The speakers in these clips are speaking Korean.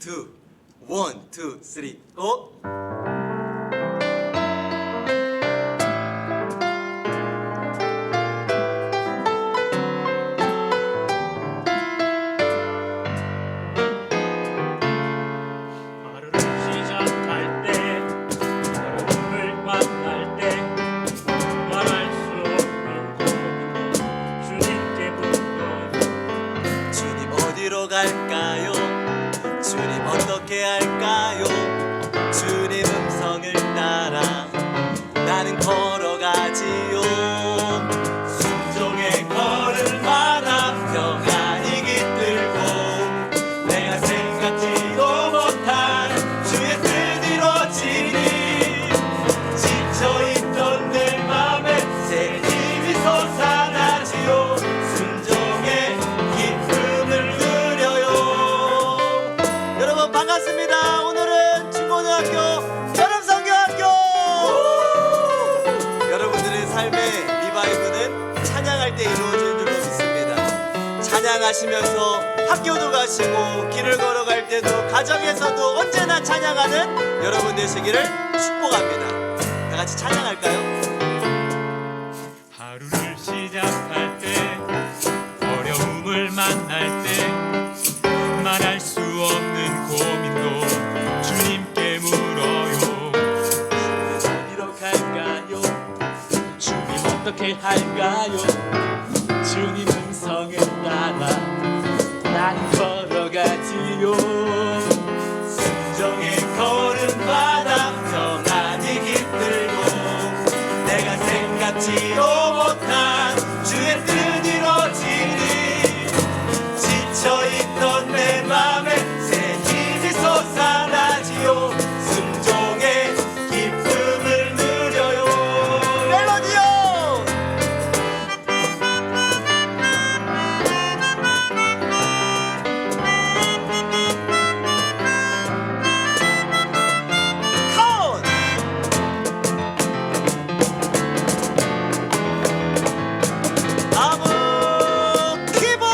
2, 1, 2, 3, 고! 하루를 시작할 때, 어려움을 만날 때, 말할 수 없는 고민도 주님께 묻고, 주님 어디로 갈까요? 주님 어떻게 할까요? 주님 음성을 따라 나는 걸어가지요. 순종의 걸음마다 평안이 깃들고 내가 생각지도 못한 주의 뜻 이루어지니 지쳐있던 내 맘에 새 힘이 솟아나지요. 순종의 기쁨을 누려요. 여러분 반갑습니다. 오늘은 중고등학교 여름성경학교. 여러분들의 삶의 리바이브는 찬양할 때 이루어지는 줄로 믿습니다. 찬양하시면서 학교도 가시고 길을 걸어갈 때도 가정에서도 언제나 찬양하는 여러분 되시기를 축복합니다. 다 같이 찬양할까요? 하루를 시작할 때, 어려움을 만날 때, 말할 수 없는 고민도 주님께 물어요. 어디로 갈까요? 주님 어떻게 할까요? 주님 음성을 따라 난 걸어가지요. 순종의 걸음마다 평안이 깃들고 내가 생각지도 못한 주의 뜻 이루어지니 지쳐있던 내 맘에 새 힘이 솟아나지요. 순종의 기쁨을 누려요. 멜로디요. 컷! 다음은 키보드.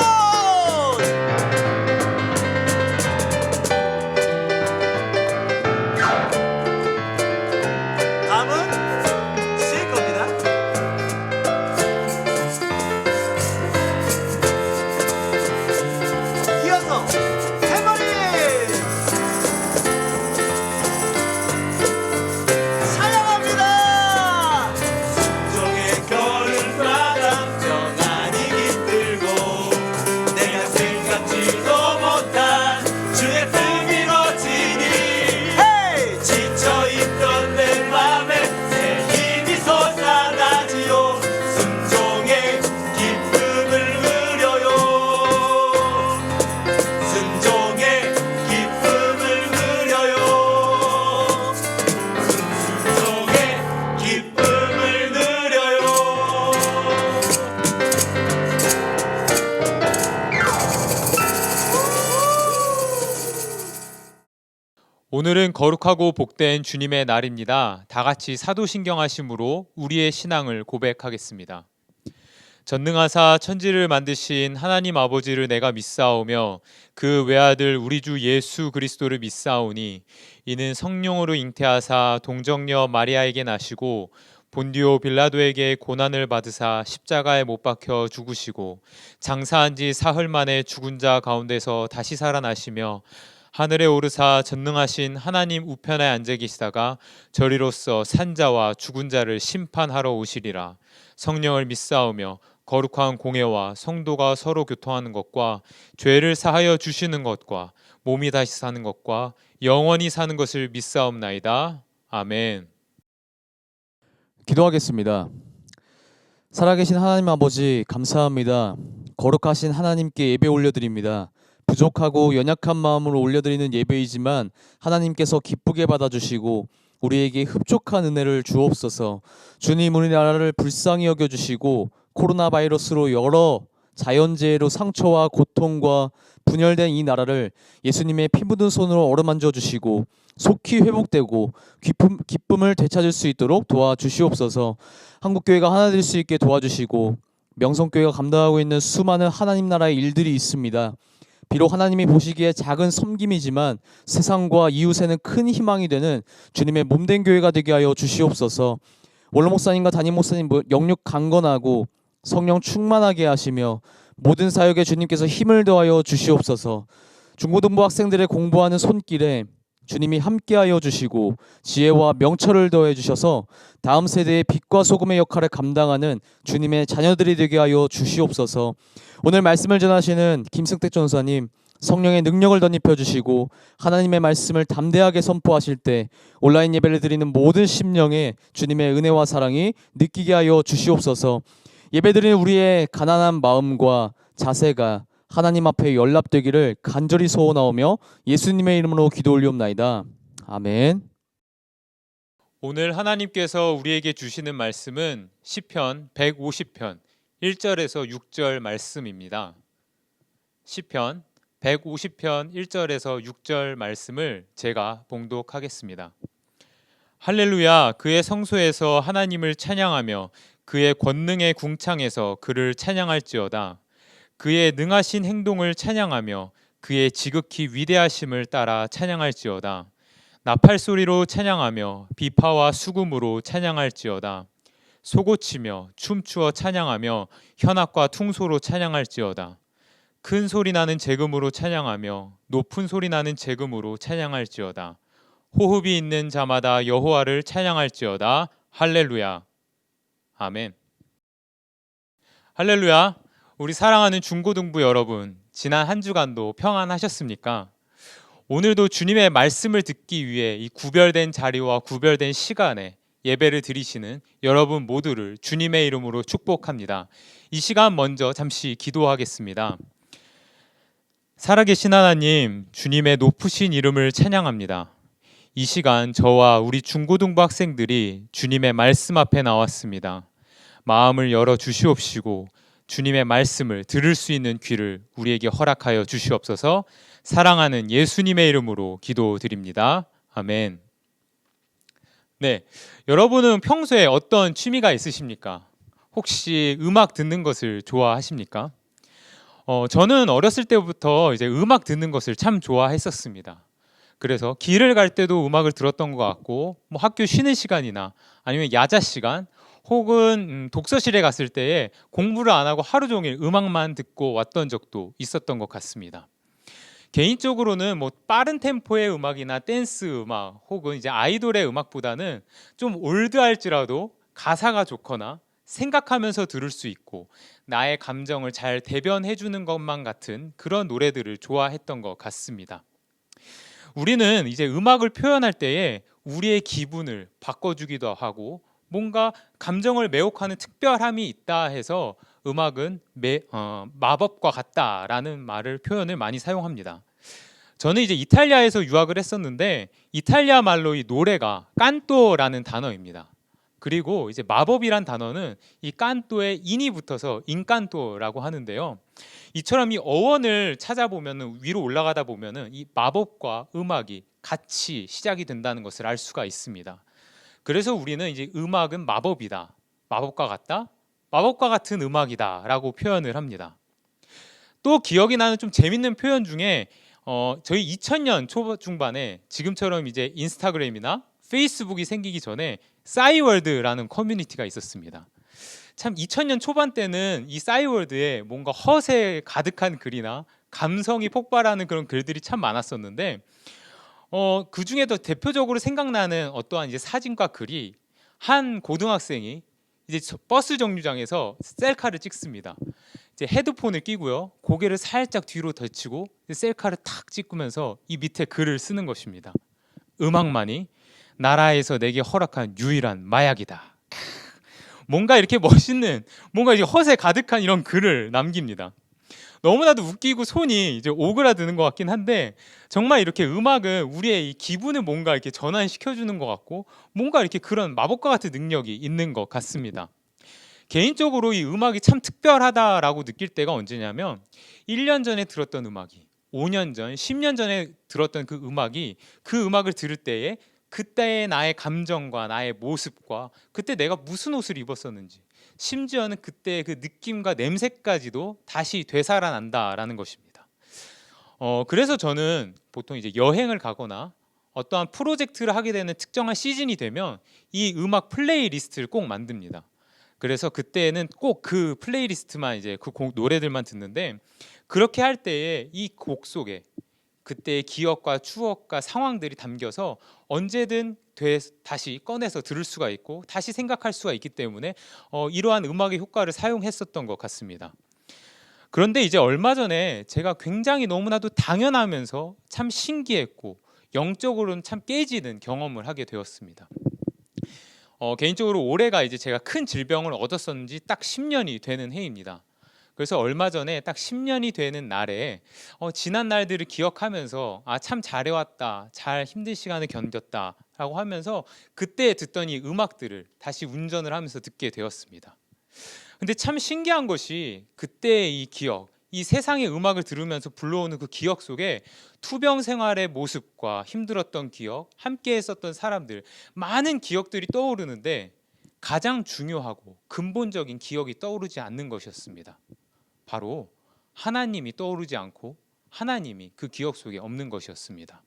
다음은 실 겁니다. 이어서 해머리. 찬양합니다. 순종의 걸음마다 평안이 깃들고 내가 생각지도 못한 주의 뜻 이루어지니 헤이! 지쳐있던 내 맘에 새 힘이 솟아나지요. 순종의 기쁨을 누려요. 순종의 기쁨을 누려요. 순종의 기쁨을 누려요. 오늘은 거룩하고 복된 주님의 날입니다. 다 같이 사도신경하심으로 우리의 신앙을 고백하겠습니다. 전능하사 천지를 만드신 하나님 아버지를 내가 믿사오며 그 외아들 우리 주 예수 그리스도를 믿사오니 이는 성령으로 잉태하사 동정녀 마리아에게 나시고 본디오 빌라도에게 고난을 받으사 십자가에 못 박혀 죽으시고 장사한 지 사흘 만에 죽은 자 가운데서 다시 살아나시며 하늘에 오르사 전능하신 하나님 우편에 앉아 계시다가 저리로서 산자와 죽은 자를 심판하러 오시리라. 성령을 믿사오며 거룩한 공예와 성도가 서로 교통하는 것과 죄를 사하여 주시는 것과 몸이 다시 사는 것과 영원히 사는 것을 믿사옵나이다. 아멘. 기도하겠습니다. 살아계신 하나님 아버지 감사합니다. 거룩하신 하나님께 예배 올려드립니다. 부족하고 연약한 마음으로 올려드리는 예배이지만 하나님께서 기쁘게 받아주시고 우리에게 흡족한 은혜를 주옵소서. 주님, 우리나라를 불쌍히 여겨주시고 코로나 바이러스로 여러 자연재해로 상처와 고통과 분열된 이 나라를 예수님의 피 묻은 손으로 어루만져 주시고 속히 회복되고 기쁨을 되찾을 수 있도록 도와주시옵소서. 한국교회가 하나 될 수 있게 도와주시고 명성교회가 감당하고 있는 수많은 하나님 나라의 일들이 있습니다. 비록 하나님이 보시기에 작은 섬김이지만 세상과 이웃에는 큰 희망이 되는 주님의 몸된 교회가 되게 하여 주시옵소서. 원로 목사님과 담임 목사님 영육 강건하고 성령 충만하게 하시며 모든 사역에 주님께서 힘을 더하여 주시옵소서. 중고등부 학생들의 공부하는 손길에 주님이 함께하여 주시고 지혜와 명철을 더해 주셔서 다음 세대의 빛과 소금의 역할을 감당하는 주님의 자녀들이 되게 하여 주시옵소서. 오늘 말씀을 전하시는 김승택 전사님 성령의 능력을 덧입혀 주시고 하나님의 말씀을 담대하게 선포하실 때 온라인 예배를 드리는 모든 심령에 주님의 은혜와 사랑이 느끼게 하여 주시옵소서. 예배드리는 우리의 가난한 마음과 자세가 하나님 앞에 연락되기를 간절히 소원하오며 예수님의 이름으로 기도 올리옵나이다. 아멘. 오늘 하나님께서 우리에게 주시는 말씀은 시편 150편 1절에서 6절 말씀입니다. 시편 150편 1절에서 6절 말씀을 제가 봉독하겠습니다. 할렐루야, 그의 성소에서 하나님을 찬양하며 그의 권능의 궁창에서 그를 찬양할지어다. 그의 능하신 행동을 찬양하며 그의 지극히 위대하심을 따라 찬양할지어다. 나팔 소리로 찬양하며 비파와 수금으로 찬양할지어다. 소고치며 춤추어 찬양하며 현악과 퉁소로 찬양할지어다. 큰 소리 나는 제금으로 찬양하며 높은 소리 나는 제금으로 찬양할지어다. 호흡이 있는 자마다 여호와를 찬양할지어다. 할렐루야. 아멘. 할렐루야. 우리 사랑하는 중고등부 여러분, 지난 한 주간도 평안하셨습니까? 오늘도 주님의 말씀을 듣기 위해 이 구별된 자리와 구별된 시간에 예배를 드리시는 여러분 모두를 주님의 이름으로 축복합니다. 이 시간 먼저 잠시 기도하겠습니다. 살아계신 하나님, 주님의 높으신 이름을 찬양합니다. 이 시간 저와 우리 중고등부 학생들이 주님의 말씀 앞에 나왔습니다. 마음을 열어 주시옵시고 주님의 말씀을 들을 수 있는 귀를 우리에게 허락하여 주시옵소서. 사랑하는 예수님의 이름으로 기도드립니다. 아멘. 네, 여러분은 평소에 어떤 취미가 있으십니까? 혹시 음악 듣는 것을 좋아하십니까? 저는 어렸을 때부터 이제 음악 듣는 것을 참 좋아했었습니다. 그래서 길을 갈 때도 음악을 들었던 것 같고, 뭐 학교 쉬는 시간이나 아니면 야자 시간, 혹은 독서실에 갔을 때에 공부를 안 하고 하루 종일 음악만 듣고 왔던 적도 있었던 것 같습니다. 개인적으로는 뭐 빠른 템포의 음악이나 댄스 음악 혹은 이제 아이돌의 음악보다는 좀 올드할지라도 가사가 좋거나 생각하면서 들을 수 있고 나의 감정을 잘 대변해 주는 것만 같은 그런 노래들을 좋아했던 것 같습니다. 우리는 이제 음악을 표현할 때에 우리의 기분을 바꿔주기도 하고 뭔가 감정을 매혹하는 특별함이 있다 해서 음악은 마법과 같다라는 표현을 많이 사용합니다. 저는 이제 이탈리아에서 유학을 했었는데 이탈리아 말로 이 노래가 깐또라는 단어입니다. 그리고 이제 마법이란 단어는 이 깐또에 인이 붙어서 인칸토라고 하는데요. 이처럼 이 어원을 찾아보면 위로 올라가다 보면 이 마법과 음악이 같이 시작이 된다는 것을 알 수가 있습니다. 그래서 우리는 이제 음악은 마법이다, 마법과 같다, 마법과 같은 음악이다라고 표현을 합니다. 또 기억이 나는 좀 재밌는 표현 중에 저희 2000년 초중반에 지금처럼 이제 인스타그램이나 페이스북이 생기기 전에 싸이월드라는 커뮤니티가 있었습니다. 참 2000년 초반 때는 이 싸이월드에 뭔가 허세 가득한 글이나 감성이 폭발하는 그런 글들이 참 많았었는데 그 중에도 대표적으로 생각나는 어떠한 이제 사진과 글이 한 고등학생이 이제 버스 정류장에서 셀카를 찍습니다. 이제 헤드폰을 끼고요, 고개를 살짝 뒤로 젖히고 셀카를 탁 찍으면서 이 밑에 글을 쓰는 것입니다. 음악만이 나라에서 내게 허락한 유일한 마약이다. 뭔가 이렇게 멋있는, 뭔가 이제 허세 가득한 이런 글을 남깁니다. 너무나도 웃기고 손이 이제 오그라드는 것 같긴 한데 정말 이렇게 음악은 우리의 이 기분을 뭔가 이렇게 전환시켜주는 것 같고 뭔가 이렇게 그런 마법과 같은 능력이 있는 것 같습니다. 개인적으로 이 음악이 참 특별하다라고 느낄 때가 언제냐면 1년 전에 들었던 음악이 5년 전, 10년 전에 들었던 그 음악을 들을 때에 그때의 나의 감정과 나의 모습과 그때 내가 무슨 옷을 입었었는지 심지어는 그때의 그 느낌과 냄새까지도 다시 되살아난다라는 것입니다. 그래서 저는 보통 이제 여행을 가거나 어떠한 프로젝트를 하게 되는 특정한 시즌이 되면 이 음악 플레이리스트를 꼭 만듭니다. 그래서 그때는 꼭 그 플레이리스트만 이제 그 노래들만 듣는데, 그렇게 할 때에 이 곡 속에 그때의 기억과 추억과 상황들이 담겨서 언제든 다시 꺼내서 들을 수가 있고 다시 생각할 수가 있기 때문에 이러한 음악의 효과를 사용했었던 것 같습니다. 그런데 이제 얼마 전에 제가 굉장히 너무나도 당연하면서 참 신기했고 영적으로는 참 깨지는 경험을 하게 되었습니다. 개인적으로 올해가 이제 제가 큰 질병을 얻었었는지 딱 10년이 되는 해입니다. 그래서 얼마 전에 딱 10년이 되는 날에 지난 날들을 기억하면서 참 잘해왔다, 잘 힘든 시간을 견뎠다라고 하면서 그때 듣던 이 음악들을 다시 운전을 하면서 듣게 되었습니다. 근데 참 신기한 것이 그때의 이 기억, 이 세상의 음악을 들으면서 불러오는 그 기억 속에 투병 생활의 모습과 힘들었던 기억, 함께 했었던 사람들, 많은 기억들이 떠오르는데 가장 중요하고 근본적인 기억이 떠오르지 않는 것이었습니다. 바로 하나님이 떠오르지 않고 하나님이 그 기억 속에 없는 것이었습니다.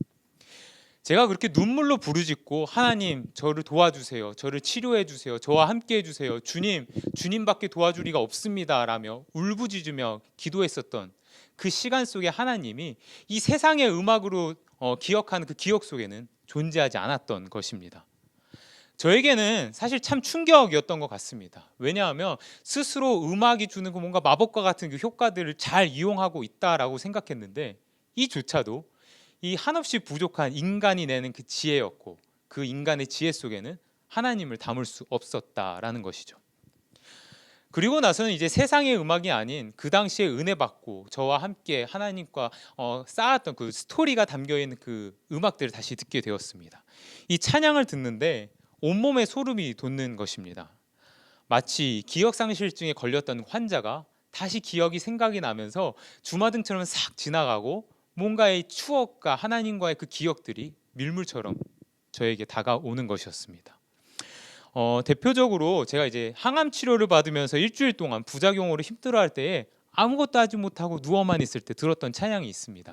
제가 그렇게 눈물로 부르짖고 하나님 저를 도와주세요, 저를 치료해 주세요, 저와 함께 해주세요, 주님밖에 도와줄 리가 없습니다 라며 울부짖으며 기도했었던 그 시간 속에 하나님이 이 세상의 음악으로 기억하는 그 기억 속에는 존재하지 않았던 것입니다. 저에게는 사실 참 충격이었던 것 같습니다. 왜냐하면 스스로 음악이 주는 그 뭔가 마법과 같은 그 효과들을 잘 이용하고 있다라고 생각했는데 이조차도 이 한없이 부족한 인간이 내는 그 지혜였고 그 인간의 지혜 속에는 하나님을 담을 수 없었다라는 것이죠. 그리고 나서는 이제 세상의 음악이 아닌 그 당시에 은혜 받고 저와 함께 하나님과 쌓았던 그 스토리가 담겨 있는 그 음악들을 다시 듣게 되었습니다. 이 찬양을 듣는데 온몸에 소름이 돋는 것입니다. 마치 기억상실증에 걸렸던 환자가 다시 기억이 생각이 나면서 주마등처럼 싹 지나가고 뭔가의 추억과 하나님과의 그 기억들이 밀물처럼 저에게 다가오는 것이었습니다. 대표적으로 제가 이제 항암 치료를 받으면서 일주일 동안 부작용으로 힘들어할 때에 아무것도 하지 못하고 누워만 있을 때 들었던 찬양이 있습니다.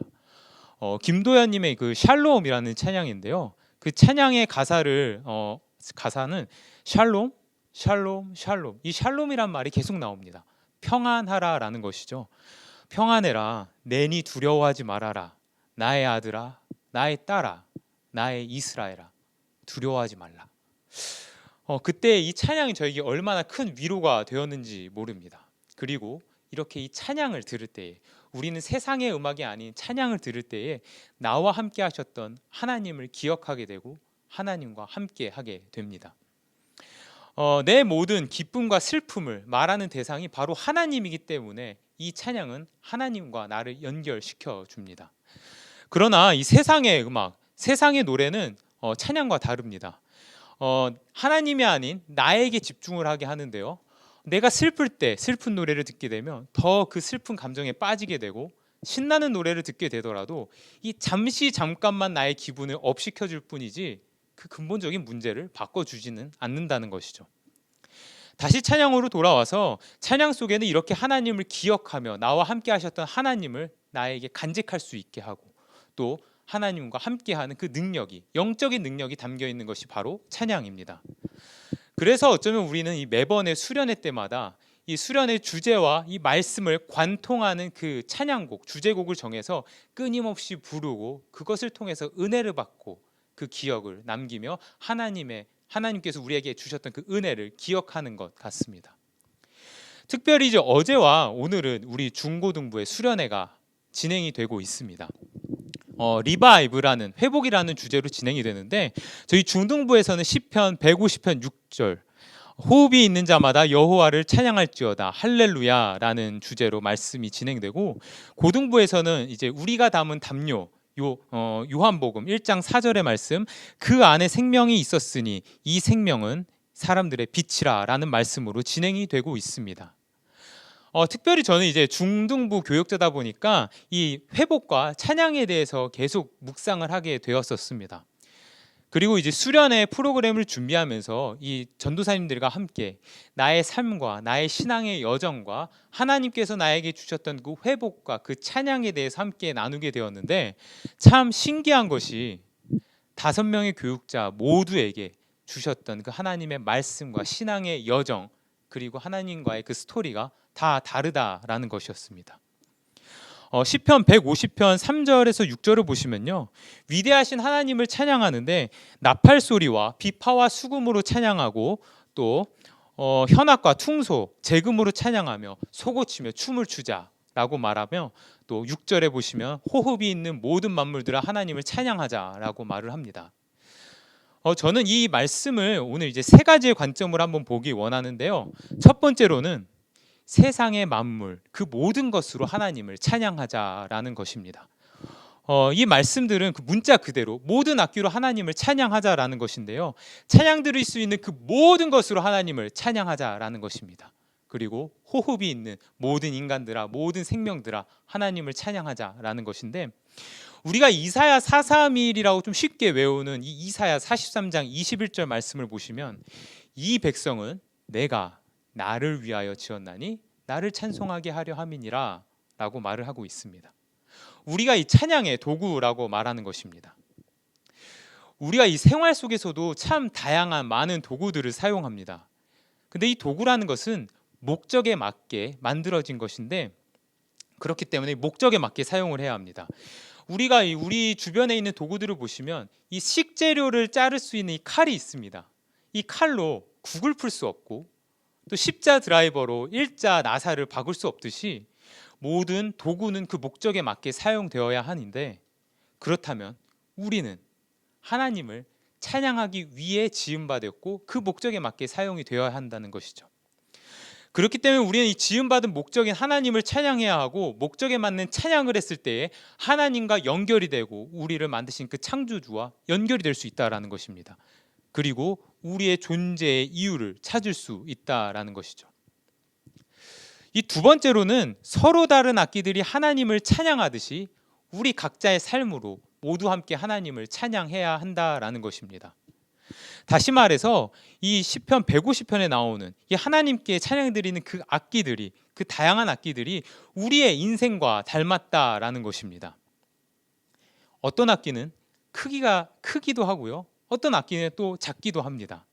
김도현님의 그 샬롬이라는 찬양인데요. 그 찬양의 가사는 샬롬, 샬롬, 샬롬. 이 샬롬이란 말이 계속 나옵니다. 평안하라라는 것이죠. 평안해라, 내니 두려워하지 말아라, 나의 아들아, 나의 딸아, 나의 이스라엘아, 두려워하지 말라. 그때 이 찬양이 저에게 얼마나 큰 위로가 되었는지 모릅니다. 그리고 이렇게 이 찬양을 들을 때에 우리는 세상의 음악이 아닌 찬양을 들을 때에 나와 함께 하셨던 하나님을 기억하게 되고 하나님과 함께 하게 됩니다. 내 모든 기쁨과 슬픔을 말하는 대상이 바로 하나님이기 때문에 이 찬양은 하나님과 나를 연결시켜 줍니다. 그러나 이 세상의 음악, 세상의 노래는 찬양과 다릅니다. 하나님이 아닌 나에게 집중을 하게 하는데요. 내가 슬플 때 슬픈 노래를 듣게 되면 더 그 슬픈 감정에 빠지게 되고, 신나는 노래를 듣게 되더라도 이 잠깐만 나의 기분을 업시켜줄 뿐이지 그 근본적인 문제를 바꿔주지는 않는다는 것이죠. 다시 찬양으로 돌아와서 찬양 속에는 이렇게 하나님을 기억하며 나와 함께 하셨던 하나님을 나에게 간직할 수 있게 하고, 또 하나님과 함께하는 그 능력이, 영적인 능력이 담겨 있는 것이 바로 찬양입니다. 그래서 어쩌면 우리는 이 매번의 수련회 때마다 이 수련의 주제와 이 말씀을 관통하는 그 찬양곡, 주제곡을 정해서 끊임없이 부르고 그것을 통해서 은혜를 받고 그 기억을 남기며 하나님께서 우리에게 주셨던 그 은혜를 기억하는 것 같습니다. 특별히 이제 어제와 오늘은 우리 중고등부의 수련회가 진행이 되고 있습니다. 리바이브라는, 회복이라는 주제로 진행이 되는데, 저희 중등부에서는 시편 150편 6절 호흡이 있는 자마다 여호와를 찬양할지어다 할렐루야라는 주제로 말씀이 진행되고, 고등부에서는 이제 우리가 담은 담요, 요한복음 1장 4절의 말씀, 그 안에 생명이 있었으니 이 생명은 사람들의 빛이라 라는 말씀으로 진행이 되고 있습니다. 특별히 저는 이제 중등부 교육자다 보니까 이 회복과 찬양에 대해서 계속 묵상을 하게 되었었습니다. 그리고 이제 수련회 프로그램을 준비하면서 이 전도사님들과 함께 나의 삶과 나의 신앙의 여정과 하나님께서 나에게 주셨던 그 회복과 그 찬양에 대해서 함께 나누게 되었는데, 참 신기한 것이 5명의 교육자 모두에게 주셨던 그 하나님의 말씀과 신앙의 여정, 그리고 하나님과의 그 스토리가 다 다르다라는 것이었습니다. 시편 150편 3절에서 6절을 보시면요, 위대하신 하나님을 찬양하는데 나팔 소리와 비파와 수금으로 찬양하고, 또 현악과 퉁소, 재금으로 찬양하며 소고치며 춤을 추자라고 말하며, 또 6절에 보시면 호흡이 있는 모든 만물들아 하나님을 찬양하자라고 말을 합니다. 저는 이 말씀을 오늘 이제 3가지의 관점을 한번 보기 원하는데요. 첫 번째로는 세상의 만물, 그 모든 것으로 하나님을 찬양하자라는 것입니다. 이 말씀들은 그 문자 그대로 모든 악기로 하나님을 찬양하자라는 것인데요. 찬양 드릴 수 있는 그 모든 것으로 하나님을 찬양하자라는 것입니다. 그리고 호흡이 있는 모든 인간들아, 모든 생명들아 하나님을 찬양하자라는 것인데, 우리가 이사야 431이라고 좀 쉽게 외우는 이 이사야 43장 21절 말씀을 보시면, 이 백성은 내가 나를 위하여 지었나니 나를 찬송하게 하려 함이니라 라고 말을 하고 있습니다. 우리가 이 찬양의 도구라고 말하는 것입니다. 우리가 이 생활 속에서도 참 다양한 많은 도구들을 사용합니다. 근데 이 도구라는 것은 목적에 맞게 만들어진 것인데, 그렇기 때문에 목적에 맞게 사용을 해야 합니다. 우리가 우리 주변에 있는 도구들을 보시면 이 식재료를 자를 수 있는 이 칼이 있습니다. 이 칼로 국을 풀 수 없고, 또 십자 드라이버로 일자 나사를 박을 수 없듯이 모든 도구는 그 목적에 맞게 사용되어야 하는데, 그렇다면 우리는 하나님을 찬양하기 위해 지음받았고 그 목적에 맞게 사용이 되어야 한다는 것이죠. 그렇기 때문에 우리는 이 지음받은 목적인 하나님을 찬양해야 하고, 목적에 맞는 찬양을 했을 때에 하나님과 연결이 되고 우리를 만드신 그 창조주와 연결이 될 수 있다라는 것입니다. 그리고 우리의 존재의 이유를 찾을 수 있다라는 것이죠. 이 두 번째로는 서로 다른 악기들이 하나님을 찬양하듯이 우리 각자의 삶으로 모두 함께 하나님을 찬양해야 한다라는 것입니다. 다시 말해서 이 시편 150편에 나오는 이 하나님께 찬양드리는 그 악기들이, 그 다양한 악기들이 우리의 인생과 닮았다라는 것입니다. 어떤 악기는 크기가 크기도 하고요, 어떤 악기는 또 작기도 합니다.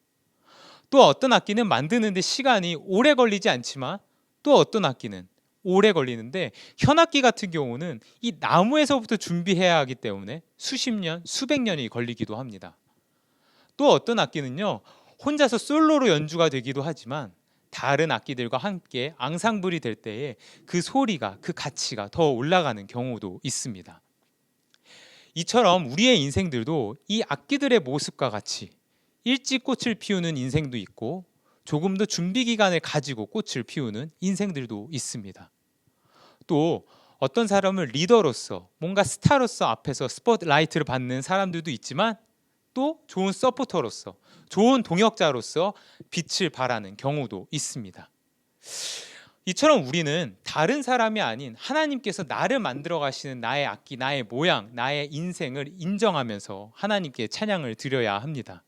또 어떤 악기는 만드는데 시간이 오래 걸리지 않지만, 또 어떤 악기는 오래 걸리는데, 현악기 같은 경우는 이 나무에서부터 준비해야 하기 때문에 수십 년, 수백 년이 걸리기도 합니다. 또 어떤 악기는요, 혼자서 솔로로 연주가 되기도 하지만 다른 악기들과 함께 앙상블이 될 때에 그 소리가, 그 가치가 더 올라가는 경우도 있습니다. 이처럼 우리의 인생들도 이 악기들의 모습과 같이 일찍 꽃을 피우는 인생도 있고, 조금 더 준비 기간을 가지고 꽃을 피우는 인생들도 있습니다. 또 어떤 사람은 리더로서, 뭔가 스타로서 앞에서 스포트라이트를 받는 사람들도 있지만, 또 좋은 서포터로서, 좋은 동역자로서 빛을 발하는 경우도 있습니다. 이처럼 우리는 다른 사람이 아닌 하나님께서 나를 만들어 가시는 나의 악기, 나의 모양, 나의 인생을 인정하면서 하나님께 찬양을 드려야 합니다.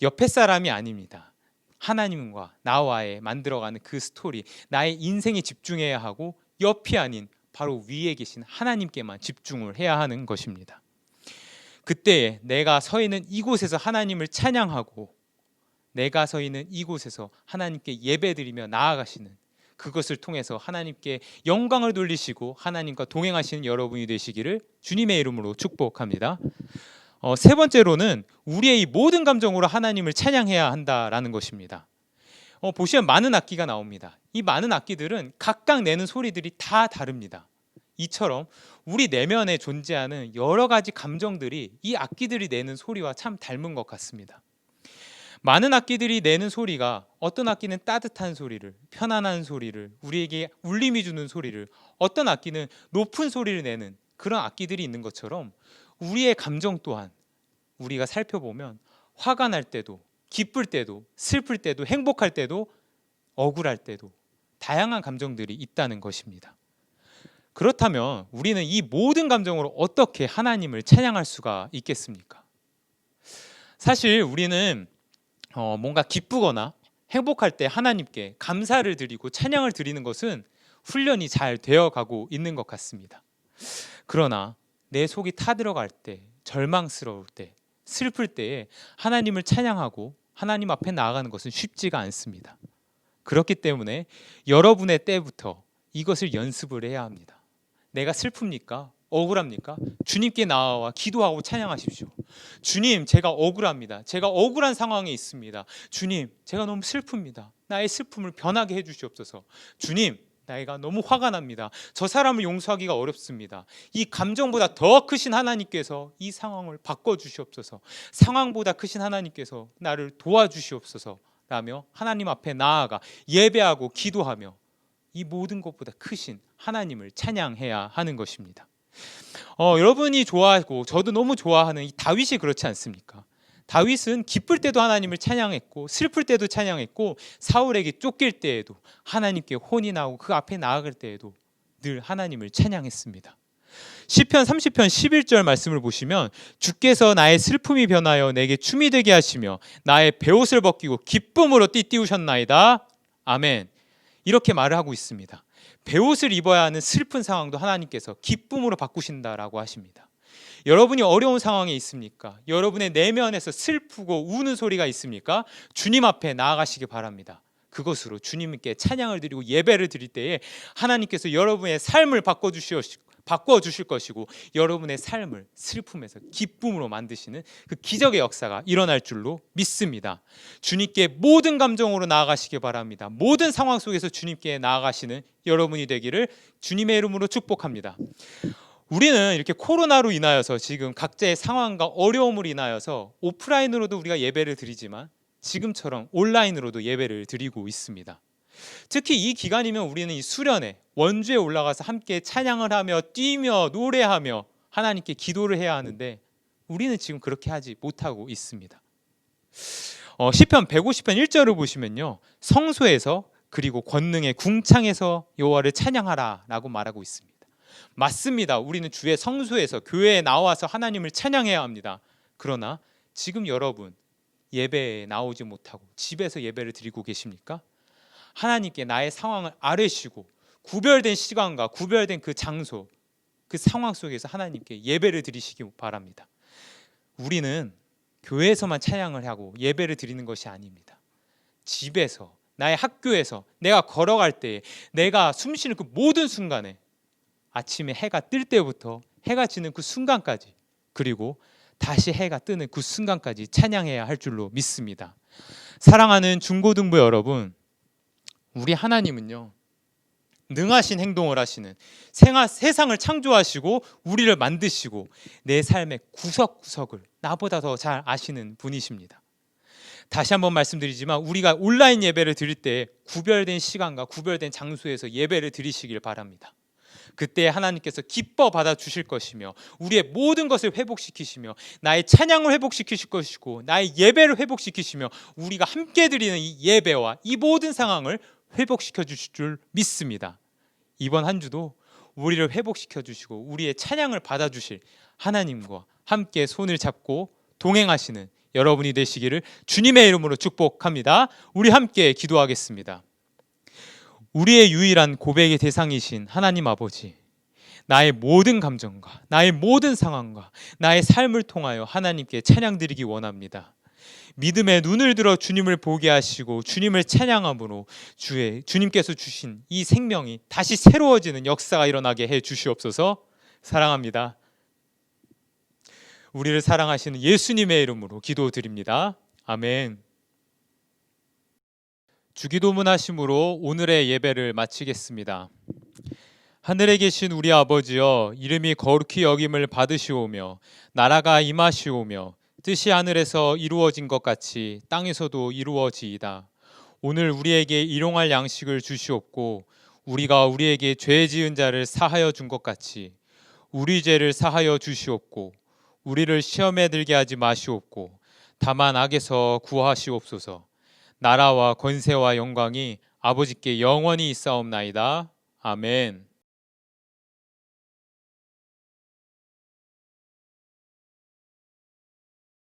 옆에 사람이 아닙니다. 하나님과 나와의 만들어가는 그 스토리, 나의 인생에 집중해야 하고, 옆이 아닌 바로 위에 계신 하나님께만 집중을 해야 하는 것입니다. 그때에 내가 서 있는 이곳에서 하나님을 찬양하고, 내가 서 있는 이곳에서 하나님께 예배드리며 나아가시는, 그것을 통해서 하나님께 영광을 돌리시고 하나님과 동행하시는 여러분이 되시기를 주님의 이름으로 축복합니다. 세 번째로는 우리의 이 모든 감정으로 하나님을 찬양해야 한다라는 것입니다. 보시면 많은 악기가 나옵니다. 이 많은 악기들은 각각 내는 소리들이 다 다릅니다. 이처럼 우리 내면에 존재하는 여러 가지 감정들이 이 악기들이 내는 소리와 참 닮은 것 같습니다. 많은 악기들이 내는 소리가, 어떤 악기는 따뜻한 소리를, 편안한 소리를, 우리에게 울림이 주는 소리를, 어떤 악기는 높은 소리를 내는 그런 악기들이 있는 것처럼, 우리의 감정 또한 우리가 살펴보면 화가 날 때도, 기쁠 때도, 슬플 때도, 행복할 때도, 억울할 때도 다양한 감정들이 있다는 것입니다. 그렇다면 우리는 이 모든 감정으로 어떻게 하나님을 찬양할 수가 있겠습니까? 사실 우리는 뭔가 기쁘거나 행복할 때 하나님께 감사를 드리고 찬양을 드리는 것은 훈련이 잘 되어가고 있는 것 같습니다. 그러나 내 속이 타들어갈 때, 절망스러울 때, 슬플 때에 하나님을 찬양하고 하나님 앞에 나아가는 것은 쉽지가 않습니다. 그렇기 때문에 여러분의 때부터 이것을 연습을 해야 합니다. 내가 슬픕니까? 억울합니까? 주님께 나와 기도하고 찬양하십시오. 주님, 제가 억울합니다. 제가 억울한 상황에 있습니다. 주님, 제가 너무 슬픕니다. 나의 슬픔을 변하게 해주시옵소서. 주님, 내가 너무 화가 납니다. 저 사람을 용서하기가 어렵습니다. 이 감정보다 더 크신 하나님께서 이 상황을 바꿔주시옵소서. 상황보다 크신 하나님께서 나를 도와주시옵소서 라며 하나님 앞에 나아가 예배하고 기도하며 이 모든 것보다 크신 하나님을 찬양해야 하는 것입니다. 여러분이 좋아하고 저도 너무 좋아하는 이 다윗이 그렇지 않습니까? 다윗은 기쁠 때도 하나님을 찬양했고 슬플 때도 찬양했고 사울에게 쫓길 때에도 하나님께 혼이 나오고 그 앞에 나아갈 때에도 늘 하나님을 찬양했습니다. 시편 30편 11절 말씀을 보시면 주께서 나의 슬픔이 변하여 내게 춤이 되게 하시며 나의 베옷을 벗기고 기쁨으로 띠띠우셨나이다. 아멘. 이렇게 말을 하고 있습니다. 베옷을 입어야 하는 슬픈 상황도 하나님께서 기쁨으로 바꾸신다라고 하십니다. 여러분이 어려운 상황에 있습니까? 여러분의 내면에서 슬프고 우는 소리가 있습니까? 주님 앞에 나아가시기 바랍니다. 그것으로 주님께 찬양을 드리고 예배를 드릴 때에 하나님께서 여러분의 삶을 바꿔주실 것이고 여러분의 삶을 슬픔에서 기쁨으로 만드시는 그 기적의 역사가 일어날 줄로 믿습니다. 주님께 모든 감정으로 나아가시기 바랍니다. 모든 상황 속에서 주님께 나아가시는 여러분이 되기를 주님의 이름으로 축복합니다. 우리는 이렇게 코로나로 인하여서 지금 각자의 상황과 어려움을 인하여서 오프라인으로도 우리가 예배를 드리지만 지금처럼 온라인으로도 예배를 드리고 있습니다. 특히 이 기간이면 우리는 이 수련회 원주에 올라가서 함께 찬양을 하며 뛰며 노래하며 하나님께 기도를 해야 하는데 우리는 지금 그렇게 하지 못하고 있습니다. 시편 150편 1절을 보시면요, 성소에서 그리고 권능의 궁창에서 여호와를 찬양하라 라고 말하고 있습니다. 맞습니다. 우리는 주의 성소에서 교회에 나와서 하나님을 찬양해야 합니다. 그러나 지금 여러분 예배에 나오지 못하고 집에서 예배를 드리고 계십니까? 하나님께 나의 상황을 아뢰시고 구별된 시간과 구별된 그 장소, 그 상황 속에서 하나님께 예배를 드리시기 바랍니다. 우리는 교회에서만 찬양을 하고 예배를 드리는 것이 아닙니다. 집에서, 나의 학교에서, 내가 걸어갈 때, 내가 숨쉬는 그 모든 순간에 아침에 해가 뜰 때부터 해가 지는 그 순간까지, 그리고 다시 해가 뜨는 그 순간까지 찬양해야 할 줄로 믿습니다. 사랑하는 중고등부 여러분, 우리 하나님은요, 능하신 행동을 하시는 세상을 창조하시고 우리를 만드시고 내 삶의 구석구석을 나보다 더 잘 아시는 분이십니다. 다시 한번 말씀드리지만 우리가 온라인 예배를 드릴 때 구별된 시간과 구별된 장소에서 예배를 드리시길 바랍니다. 그때 하나님께서 기뻐 받아주실 것이며 우리의 모든 것을 회복시키시며 나의 찬양을 회복시키실 것이고 나의 예배를 회복시키시며 우리가 함께 드리는 이 예배와 이 모든 상황을 회복시켜 주실 줄 믿습니다. 이번 한 주도 우리를 회복시켜 주시고 우리의 찬양을 받아주실 하나님과 함께 손을 잡고 동행하시는 여러분이 되시기를 주님의 이름으로 축복합니다. 우리 함께 기도하겠습니다. 우리의 유일한 고백의 대상이신 하나님 아버지, 나의 모든 감정과 나의 모든 상황과 나의 삶을 통하여 하나님께 찬양드리기 원합니다. 믿음의 눈을 들어 주님을 보게 하시고 주님을 찬양함으로 주님께서 주신 이 생명이 다시 새로워지는 역사가 일어나게 해 주시옵소서. 사랑합니다. 우리를 사랑하시는 예수님의 이름으로 기도드립니다. 아멘. 주기도문 하심으로 오늘의 예배를 마치겠습니다. 하늘에 계신 우리 아버지여, 이름이 거룩히 여김을 받으시오며 나라가 임하시오며 뜻이 하늘에서 이루어진 것 같이 땅에서도 이루어지이다. 오늘 우리에게 일용할 양식을 주시옵고 우리가 우리에게 죄 지은 자를 사하여 준 것 같이 우리 죄를 사하여 주시옵고 우리를 시험에 들게 하지 마시옵고 다만 악에서 구하시옵소서. 나라와 권세와 영광이 아버지께 영원히 있사옵나이다. 아멘.